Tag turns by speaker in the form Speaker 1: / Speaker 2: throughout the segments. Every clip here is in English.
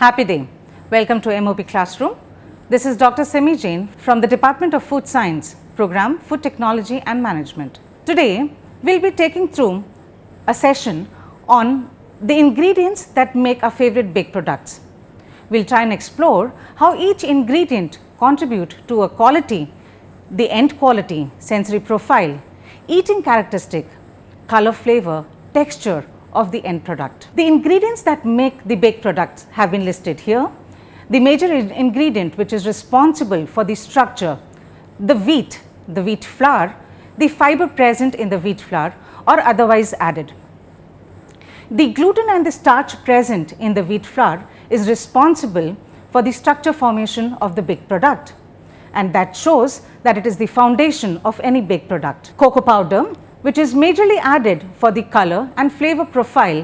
Speaker 1: Happy day. Welcome to M.O.P classroom. This is Dr. Simmi Jain from the Department of Food Science, Program Food Technology and Management. Today, we will be taking through a session on the ingredients that make our favorite baked products. We will try and explore how each ingredient contribute to a quality, the end quality, sensory profile, eating characteristic, color, flavor, texture of the end product. The ingredients that make the baked products have been listed here. The major ingredient which is responsible for the structure, the wheat flour, the fiber present in the wheat flour or otherwise added. The gluten and the starch present in the wheat flour is responsible for the structure formation of the baked product, and that shows that it is the foundation of any baked product. Cocoa powder, which is majorly added for the color and flavor profile,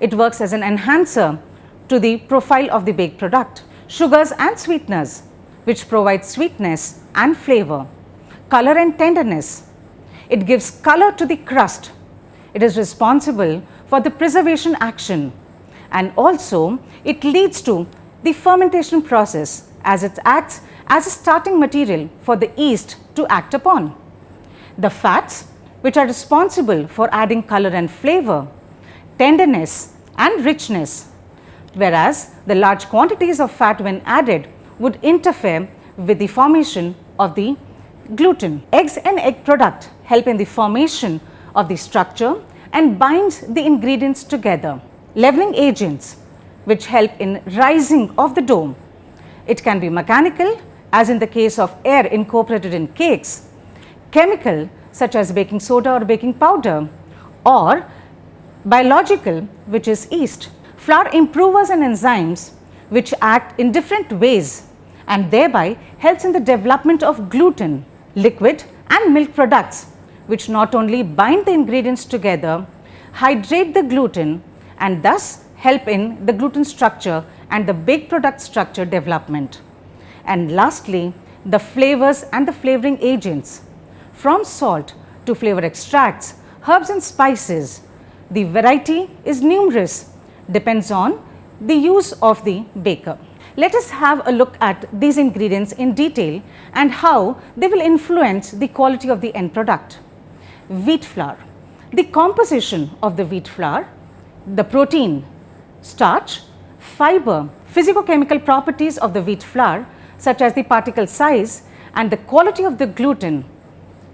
Speaker 1: it works as an enhancer to the profile of the baked product. Sugars and sweeteners, which provide sweetness and flavor, color and tenderness. It gives color to the crust. It is responsible for the preservation action, and also it leads to the fermentation process as it acts as a starting material for the yeast to act upon. The fats, which are responsible for adding color and flavor, tenderness and richness, whereas the large quantities of fat when added would interfere with the formation of the gluten. Eggs and egg product help in the formation of the structure and binds the ingredients together. Leavening agents, which help in rising of the dough. It can be mechanical, as in the case of air incorporated in cakes, chemical such as baking soda or baking powder, or biological, which is yeast. Flour improvers and enzymes which act in different ways and thereby helps in the development of gluten. Liquid and milk products, which not only bind the ingredients together, hydrate the gluten and thus help in the gluten structure and the baked product structure development. And lastly, the flavors and the flavoring agents, from salt to flavor extracts, herbs and spices. The variety is numerous, depends on the use of the baker. Let us have a look at these ingredients in detail and how they will influence the quality of the end product. Wheat flour. The composition of the wheat flour, the protein, starch, fiber, physicochemical properties of the wheat flour such as the particle size and the quality of the gluten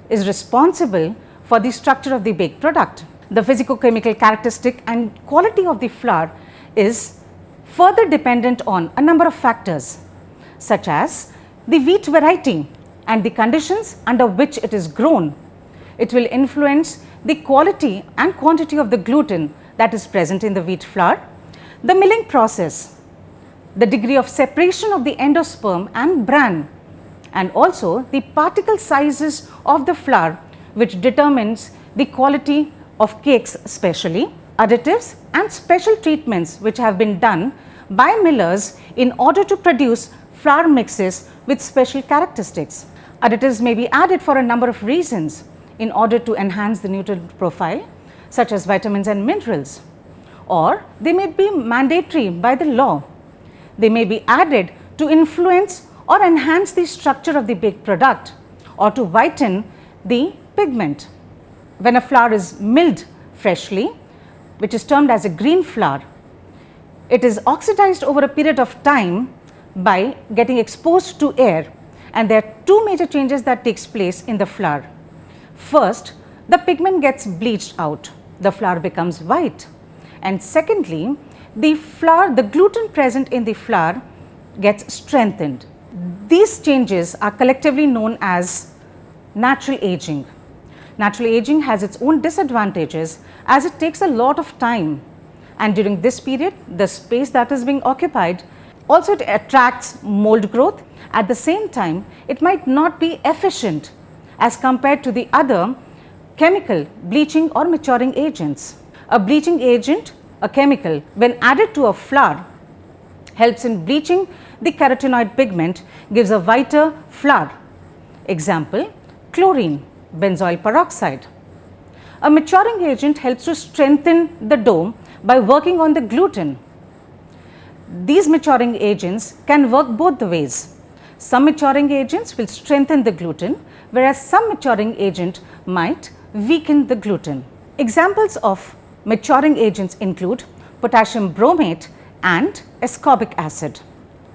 Speaker 1: is responsible for the structure of the baked product. The physicochemical characteristic and quality of the flour is further dependent on a number of factors such as the wheat variety and the conditions under which it is grown. It will influence the quality and quantity of the gluten that is present in the wheat flour. The milling process, the degree of separation of the endosperm and bran, and also the particle sizes of the flour, which determines the quality of cakes especially. Additives and special treatments which have been done by millers in order to produce flour mixes with special characteristics. Additives may be added for a number of reasons in order to enhance the nutrient profile, such as vitamins and minerals, or they may be mandatory by the law. They may be added to influence or enhance the structure of the baked product or to whiten the pigment. When a flour is milled freshly, which is termed as a green flour, it is oxidized over a period of time by getting exposed to air, and there are two major changes that takes place in the flour. First, the pigment gets bleached out, the flour becomes white, and secondly, the flour, the gluten present in the flour gets strengthened. These changes are collectively known as natural aging. Natural aging has its own disadvantages as it takes a lot of time, and during this period the space that is being occupied also it attracts mold growth. At the same time, it might not be efficient as compared to the other chemical bleaching or maturing agents. A bleaching agent, a chemical, when added to a flour helps in bleaching the carotenoid pigment, gives a whiter flour. Example, chlorine, benzoyl peroxide. A maturing agent helps to strengthen the dough by working on the gluten. These maturing agents can work both the ways. Some maturing agents will strengthen the gluten, whereas some maturing agent might weaken the gluten. Examples of maturing agents include potassium bromate and ascorbic acid.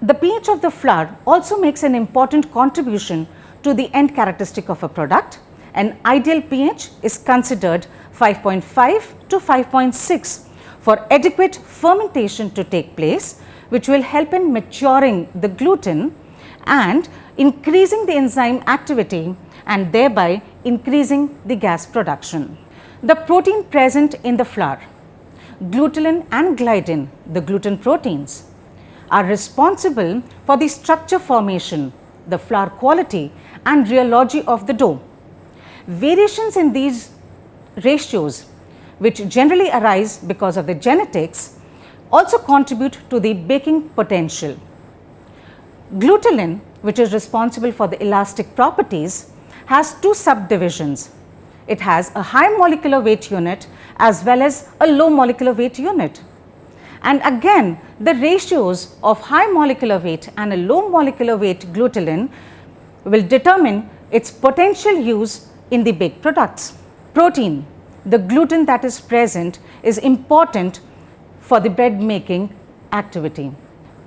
Speaker 1: The pH of the flour also makes an important contribution to the end characteristic of a product. An ideal pH is considered 5.5 to 5.6 for adequate fermentation to take place, which will help in maturing the gluten and increasing the enzyme activity and thereby increasing the gas production. The protein present in the flour, gluten and gliadin, the gluten proteins, are responsible for the structure formation, the flour quality and rheology of the dough. Variations in these ratios, which generally arise because of the genetics, also contribute to the baking potential. Gluten, which is responsible for the elastic properties, has two subdivisions. It has a high molecular weight unit as well as a low molecular weight unit. And again, the ratios of high molecular weight and a low molecular weight gluten will determine its potential use in the baked products. Protein, the gluten that is present, is important for the bread making activity.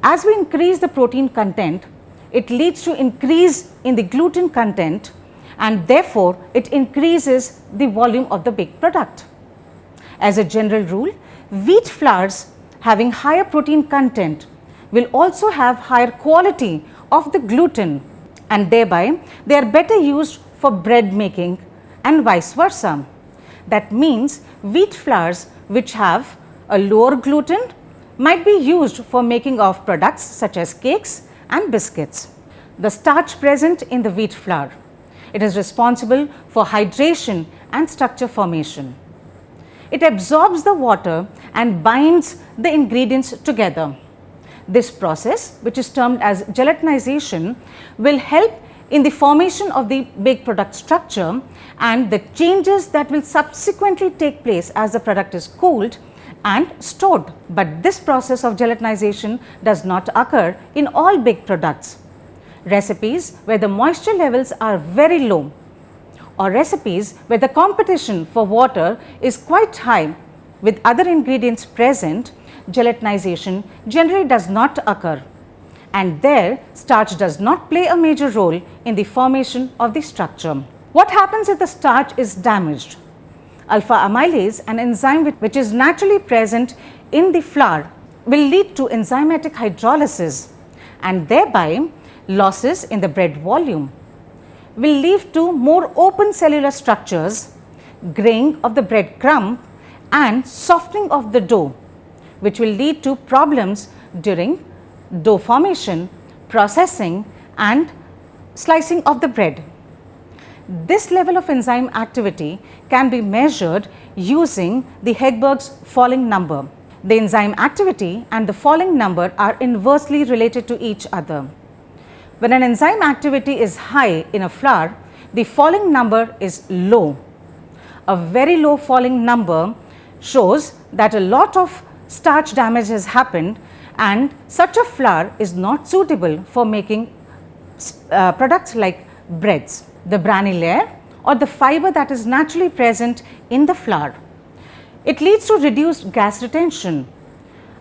Speaker 1: As we increase the protein content, it leads to increase in the gluten content and therefore it increases the volume of the baked product. As a general rule, wheat flours having higher protein content will also have higher quality of the gluten and thereby they are better used for bread making and vice versa. That means wheat flours which have a lower gluten might be used for making of products such as cakes and biscuits. The starch present in the wheat flour, it is responsible for hydration and structure formation. It absorbs the water and binds the ingredients together. This process, which is termed as gelatinization, will help in the formation of the baked product structure and the changes that will subsequently take place as the product is cooled and stored. But this process of gelatinization does not occur in all baked products. Recipes where the moisture levels are very low or recipes where the competition for water is quite high with other ingredients present, gelatinization generally does not occur and there starch does not play a major role in the formation of the structure. What happens if the starch is damaged? Alpha amylase, an enzyme which is naturally present in the flour, will lead to enzymatic hydrolysis and thereby losses in the bread volume, will lead to more open cellular structures, graying of the bread crumb and softening of the dough, which will lead to problems during dough formation, processing and slicing of the bread. This level of enzyme activity can be measured using the Hegberg's falling number. The enzyme activity and the falling number are inversely related to each other. When an enzyme activity is high in a flour, the falling number is low. A very low falling number shows that a lot of starch damage has happened and such a flour is not suitable for making products like breads. The brani layer or the fiber that is naturally present in the flour, it leads to reduced gas retention.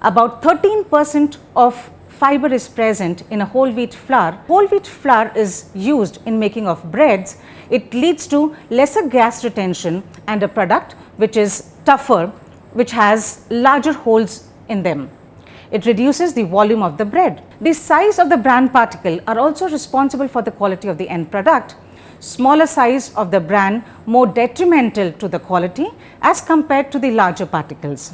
Speaker 1: About 13% of fiber is present in a whole wheat flour. Whole wheat flour is used in making of breads. It leads to lesser gas retention and a product which is tougher, which has larger holes in them. It reduces the volume of the bread. The size of the bran particle are also responsible for the quality of the end product. Smaller size of the bran more detrimental to the quality as compared to the larger particles.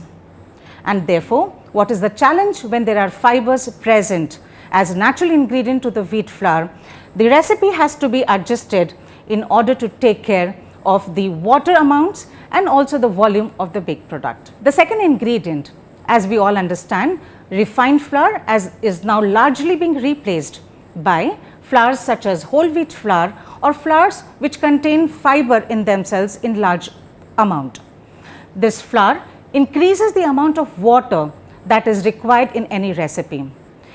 Speaker 1: And therefore, what is the challenge when there are fibers present as a natural ingredient to the wheat flour? The recipe has to be adjusted in order to take care of the water amounts and also the volume of the baked product. The second ingredient, as we all understand, refined flour is now largely being replaced by flours such as whole wheat flour or flours which contain fiber in themselves in large amount. This flour increases the amount of water that is required in any recipe.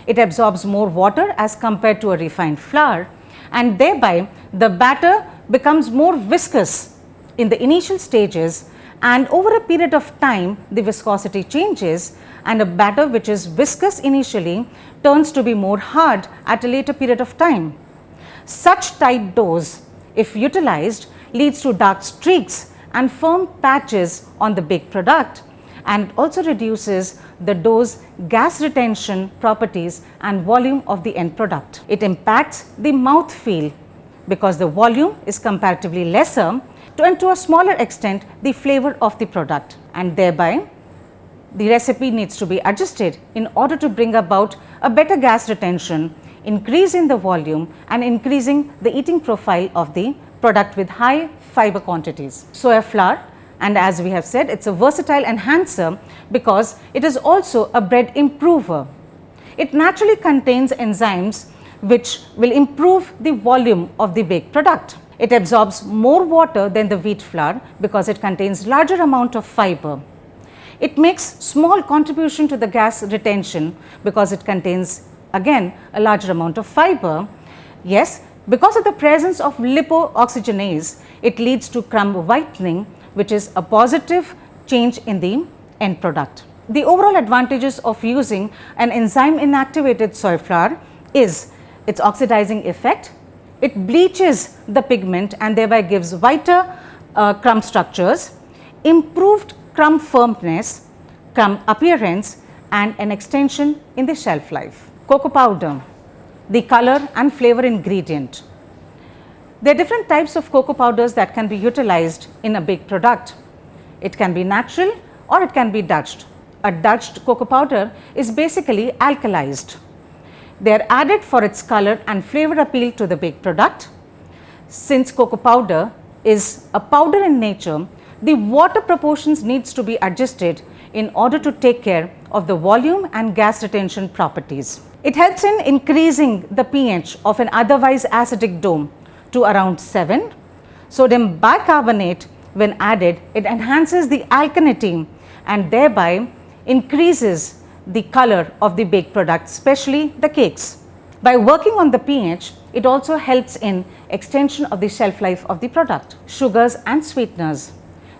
Speaker 1: It absorbs more water as compared to a refined flour, and thereby the batter becomes more viscous in the initial stages, and over a period of time the viscosity changes, and a batter which is viscous initially turns to be more hard at a later period of time. Such tight doughs, if utilized, leads to dark streaks and firm patches on the baked product, and also reduces the dough's gas retention properties and volume of the end product. It impacts the mouth feel because the volume is comparatively lesser, and to a smaller extent the flavor of the product, and thereby the recipe needs to be adjusted in order to bring about a better gas retention, increase in the volume, and increasing the eating profile of the product with high fiber quantities. Soya flour, and as we have said, it is a versatile enhancer because it is also a bread improver. It naturally contains enzymes which will improve the volume of the baked product. It absorbs more water than the wheat flour because it contains larger amount of fiber. It makes small contribution to the gas retention because it contains again a larger amount of fiber. Yes, because of the presence of lipoxygenase, it leads to crumb whitening, which is a positive change in the end product. The overall advantages of using an enzyme inactivated soy flour is its oxidizing effect. It bleaches the pigment and thereby gives whiter crumb structures, improved crumb firmness, crumb appearance, and an extension in the shelf life. Cocoa powder, the color and flavor ingredient. There are different types of cocoa powders that can be utilized in a baked product. It can be natural or it can be Dutched. A Dutched cocoa powder is basically alkalized. They are added for its color and flavor appeal to the baked product. Since cocoa powder is a powder in nature, the water proportions needs to be adjusted in order to take care of the volume and gas retention properties. It helps in increasing the pH of an otherwise acidic dough to around 7. Sodium bicarbonate, when added, it enhances the alkalinity and thereby increases the color of the baked product, especially the cakes. By working on the pH, it also helps in extension of the shelf life of the product. Sugars and sweeteners,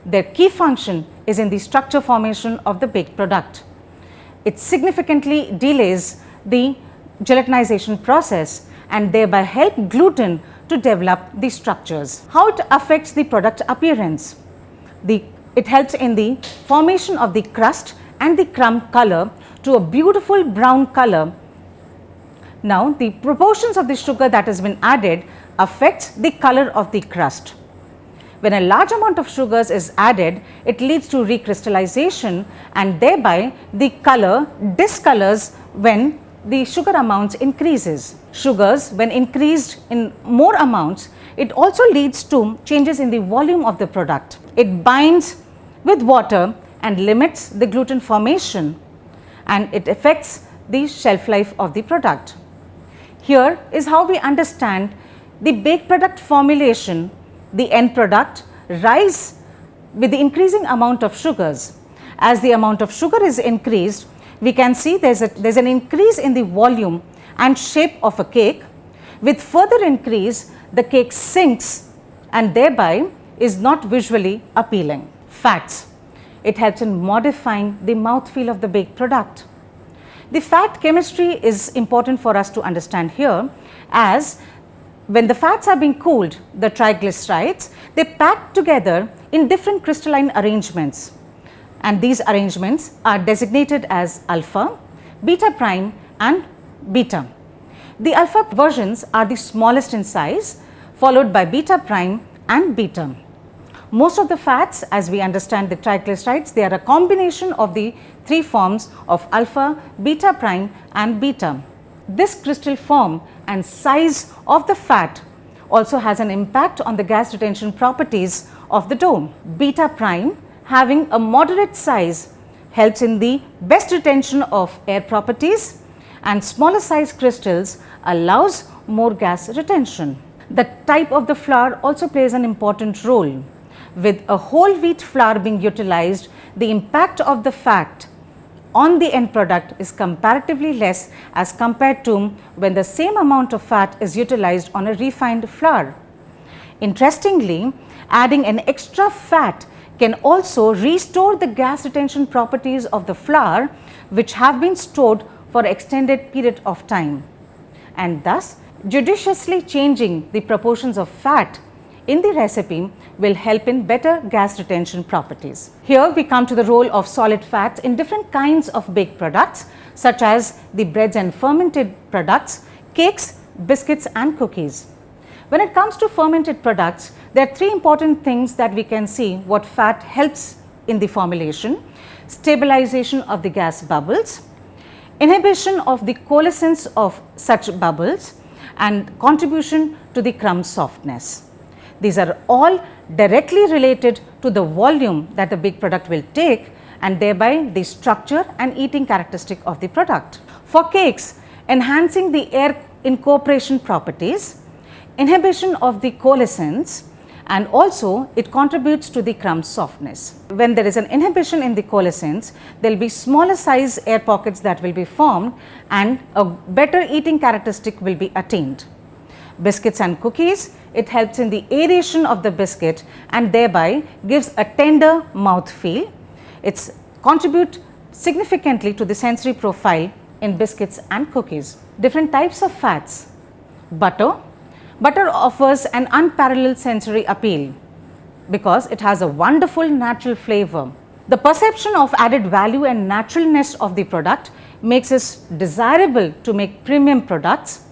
Speaker 1: their key function is in the structure formation of the baked product. It significantly delays the gelatinization process and thereby help gluten to develop the structures. How it affects the product appearance? It helps in the formation of the crust and the crumb color to a beautiful brown color. Now, the proportions of the sugar that has been added affects the color of the crust. When a large amount of sugars is added, it leads to recrystallization and thereby the color discolors when the sugar amounts increases. Sugars, when increased in more amounts, it also leads to changes in the volume of the product. It binds with water and limits the gluten formation, and it affects the shelf life of the product. Here is how we understand the baked product formulation. The end product rise with the increasing amount of sugars. As the amount of sugar is increased, we can see there's an increase in the volume and shape of a cake. With further increase, the cake sinks and thereby is not visually appealing. Fats, it helps in modifying the mouthfeel of the baked product. The fat chemistry is important for us to understand here, as when the fats are being cooled, the triglycerides, they pack together in different crystalline arrangements, and these arrangements are designated as alpha, beta prime and beta. The alpha versions are the smallest in size, followed by beta prime and beta. Most of the fats, as we understand the triglycerides, they are a combination of the three forms of alpha, beta prime and beta. This crystal form and size of the fat also has an impact on the gas retention properties of the dough. Beta prime, having a moderate size, helps in the best retention of air properties, and smaller size crystals allows more gas retention. The type of the flour also plays an important role. With a whole wheat flour being utilized, the impact of the fat on the end product is comparatively less as compared to when the same amount of fat is utilized on a refined flour. Interestingly, adding an extra fat can also restore the gas retention properties of the flour which have been stored for extended period of time, and thus judiciously changing the proportions of fat in the recipe will help in better gas retention properties. Here we come to the role of solid fats in different kinds of baked products such as the breads and fermented products, cakes, biscuits and cookies. When it comes to fermented products, there are three important things that we can see what fat helps in the formulation: stabilization of the gas bubbles, inhibition of the coalescence of such bubbles, and contribution to the crumb softness. These are all directly related to the volume that the baked product will take and thereby the structure and eating characteristic of the product. For cakes, enhancing the air incorporation properties, inhibition of the coalescence, and also it contributes to the crumb softness. When there is an inhibition in the coalescence, there will be smaller size air pockets that will be formed and a better eating characteristic will be attained. Biscuits and cookies, it helps in the aeration of the biscuit and thereby gives a tender mouth feel. It contributes significantly to the sensory profile in biscuits and cookies. Different types of fats. Butter. Butter offers an unparalleled sensory appeal because it has a wonderful natural flavor. The perception of added value and naturalness of the product makes it desirable to make premium products,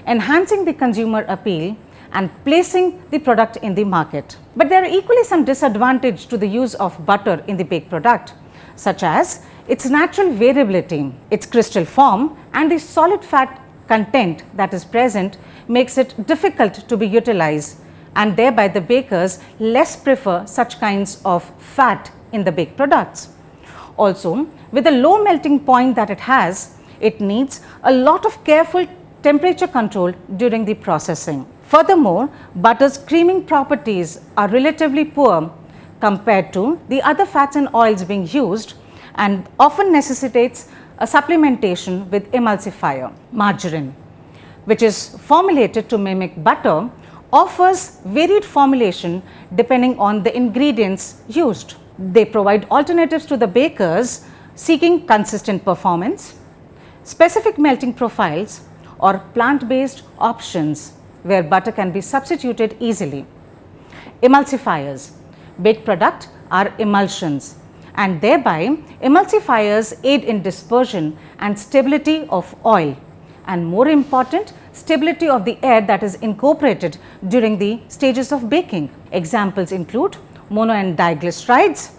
Speaker 1: enhancing the consumer appeal and placing the product in the market. But there are equally some disadvantages to the use of butter in the baked product, such as its natural variability, its crystal form and the solid fat content that is present makes it difficult to be utilized, and thereby the bakers less prefer such kinds of fat in the baked products. Also, with the low melting point that it has, it needs a lot of careful temperature control during the processing. Furthermore, butter's creaming properties are relatively poor compared to the other fats and oils being used and often necessitates a supplementation with emulsifier. Margarine, which is formulated to mimic butter, offers varied formulation depending on the ingredients used. They provide alternatives to the bakers seeking consistent performance, specific melting profiles, or plant-based options where butter can be substituted easily. Emulsifiers. Baked products are emulsions and thereby emulsifiers aid in dispersion and stability of oil, and more important, stability of the air that is incorporated during the stages of baking. Examples include mono and diglycerides,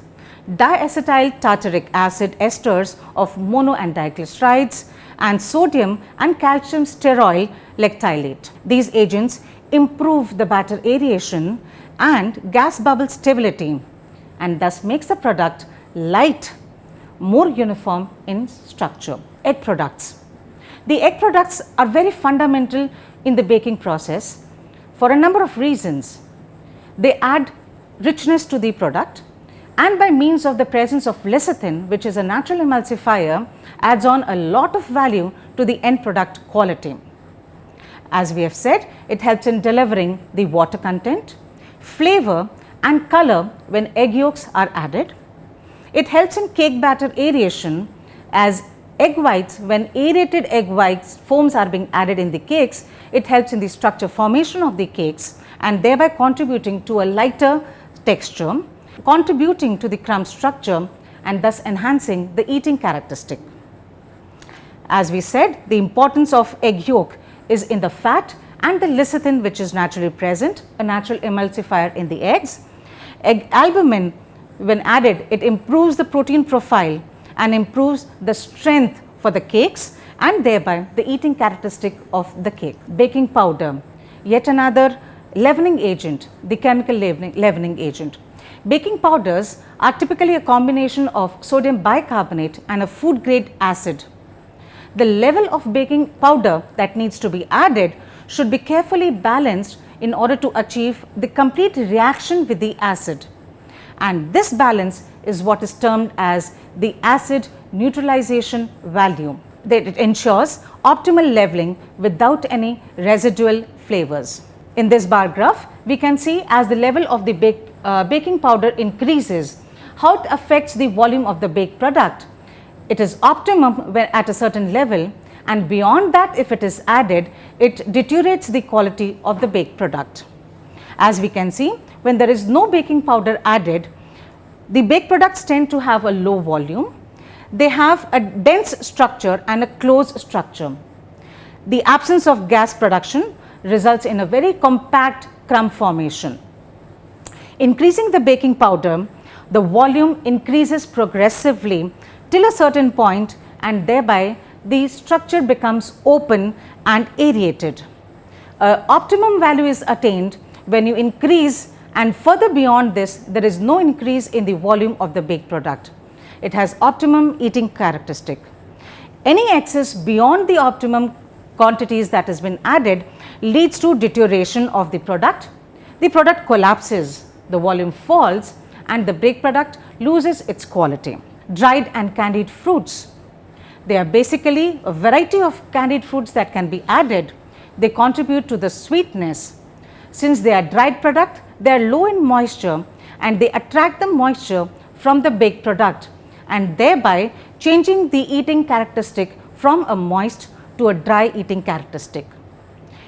Speaker 1: diacetyl tartaric acid esters of mono and diglycerides, and sodium and calcium stearoyl lactylate. These agents improve the batter aeration and gas bubble stability and thus makes the product light, more uniform in structure. Egg products. The egg products are very fundamental in the baking process for a number of reasons. They add richness to the product, and by means of the presence of lecithin, which is a natural emulsifier, adds on a lot of value to the end product quality. As we have said, it helps in delivering the water content, flavor and color when egg yolks are added. It helps in cake batter aeration, as egg whites, when aerated egg whites foams are being added in the cakes, it helps in the structure formation of the cakes and thereby contributing to a lighter texture, contributing to the crumb structure and thus enhancing the eating characteristic. As we said, the importance of egg yolk is in the fat and the lecithin which is naturally present, a natural emulsifier in the eggs. Egg albumin, when added, it improves the protein profile and improves the strength for the cakes and thereby the eating characteristic of the cake. Baking powder, yet another leavening agent, the chemical leavening agent. Baking powders are typically a combination of sodium bicarbonate and a food grade acid. The level of baking powder that needs to be added should be carefully balanced in order to achieve the complete reaction with the acid, and this balance is what is termed as the acid neutralization value. That it ensures optimal leveling without any residual flavors. In this bar graph, we can see as the level of the baking powder increases, how it affects the volume of the baked product. It is optimum when at a certain level, and beyond that if it is added, it deteriorates the quality of the baked product. As we can see, when there is no baking powder added, the baked products tend to have a low volume. They have a dense structure and a closed structure. The absence of gas production results in a very compact crumb formation. Increasing the baking powder, the volume increases progressively till a certain point, and thereby the structure becomes open and aerated. Optimum value is attained when you increase, and further beyond this there is no increase in the volume of the baked product. It has optimum eating characteristic. Any excess beyond the optimum quantities that has been added leads to deterioration of the product. The product collapses, the volume falls, and the baked product loses its quality. Dried and candied fruits. They are basically a variety of candied fruits that can be added. They contribute to the sweetness. Since they are dried product, they are low in moisture and they attract the moisture from the baked product, and thereby changing the eating characteristic from a moist to a dry eating characteristic.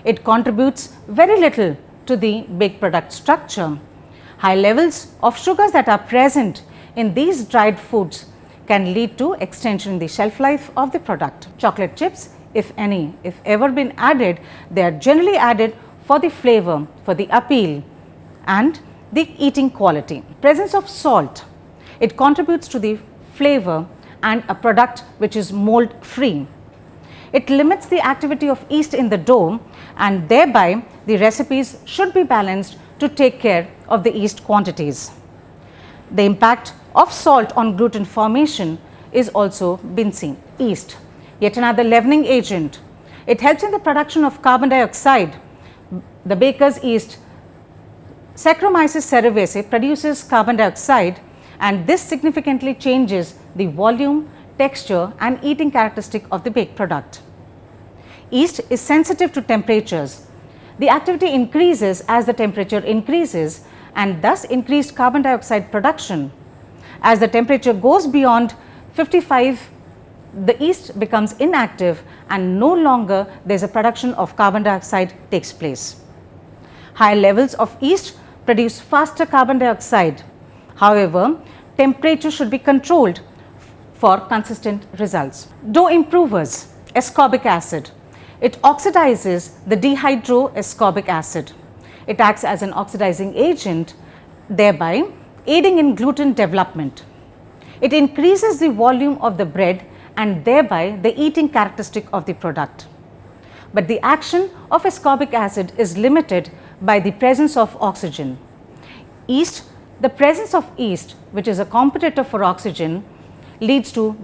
Speaker 1: It contributes very little to the baked product structure. High levels of sugars that are present in these dried foods can lead to extension in the shelf life of the product. Chocolate chips, if any, if ever been added, they are generally added for the flavor, for the appeal and the eating quality. Presence of salt, it contributes to the flavor and a product which is mold free. It limits the activity of yeast in the dough, and thereby the recipes should be balanced to take care of the yeast quantities. The impact of salt on gluten formation is also been seen. Yeast, yet another leavening agent. It helps in the production of carbon dioxide. The baker's yeast Saccharomyces cerevisiae produces carbon dioxide, and this significantly changes the volume, texture and eating characteristic of the baked product. Yeast is sensitive to temperatures. The activity increases as the temperature increases, and thus increased carbon dioxide production. As the temperature goes beyond 55, the yeast becomes inactive and no longer there is a production of carbon dioxide takes place. High levels of yeast produce faster carbon dioxide. However, temperature should be controlled for consistent results. Dough improvers, ascorbic acid. It oxidizes the dehydroascorbic acid. It acts as an oxidizing agent, thereby aiding in gluten development. It increases the volume of the bread and thereby the eating characteristic of the product. But the action of ascorbic acid is limited by the presence of oxygen. Yeast, the presence of yeast, which is a competitor for oxygen, leads to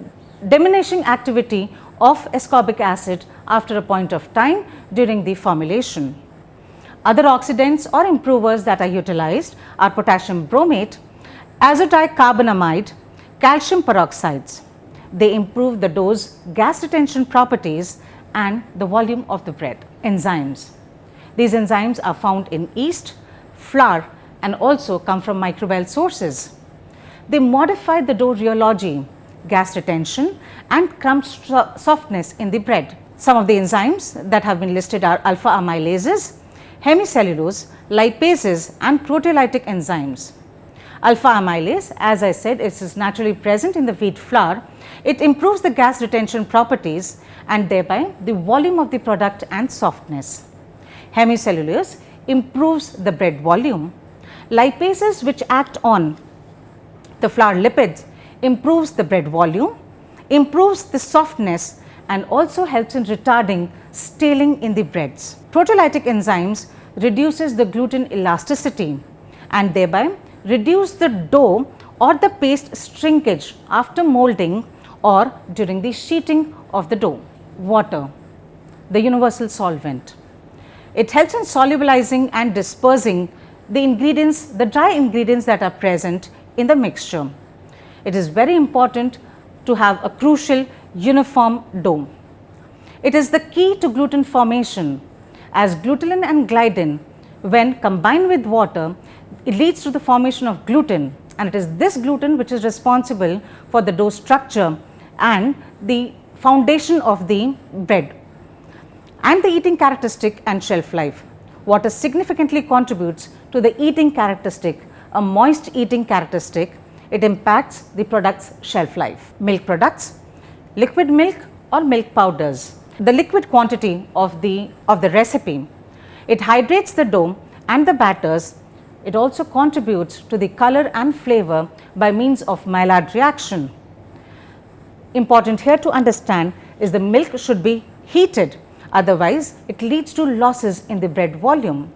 Speaker 1: diminishing activity of ascorbic acid after a point of time during the formulation. Other oxidants or improvers that are utilized are potassium bromate, azodicarbonamide, calcium peroxides. They improve the dough's gas retention properties and the volume of the bread. Enzymes. These enzymes are found in yeast, flour and also come from microbial sources. They modify the dough rheology, gas retention and crumb softness in the bread. Some of the enzymes that have been listed are alpha amylases, hemicellulose, lipases and proteolytic enzymes. Alpha amylase, as I said, it is naturally present in the wheat flour. It improves the gas retention properties and thereby the volume of the product and softness. Hemicellulose improves the bread volume. Lipases, which act on the flour lipids, improves the bread volume, improves the softness and also helps in retarding staling in the breads. Proteolytic enzymes reduces the gluten elasticity and thereby reduce the dough or the paste shrinkage after molding or during the sheeting of the dough. Water, the universal solvent. It helps in solubilizing and dispersing the ingredients, the dry ingredients that are present in the mixture. It is very important to have a crucial uniform dough. It is the key to gluten formation, as glutenin and gliadin, when combined with water, it leads to the formation of gluten, and it is this gluten which is responsible for the dough structure and the foundation of the bread and the eating characteristic and shelf life. Water significantly contributes to the eating characteristic, a moist eating characteristic. It impacts the product's shelf life. Milk products, liquid milk or milk powders. The liquid quantity of the recipe, it hydrates the dough and the batters. It also contributes to the color and flavor by means of Maillard reaction. Important here to understand is the milk should be heated, otherwise it leads to losses in the bread volume.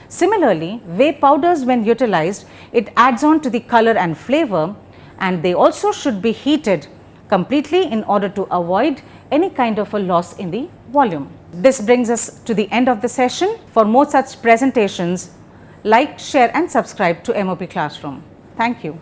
Speaker 1: Similarly, whey powders, when utilized, it adds on to the color and flavor, and they also should be heated completely in order to avoid any kind of a loss in the volume. This brings us to the end of the session. For more such presentations, like, share and subscribe to M.O.P Classroom. Thank you.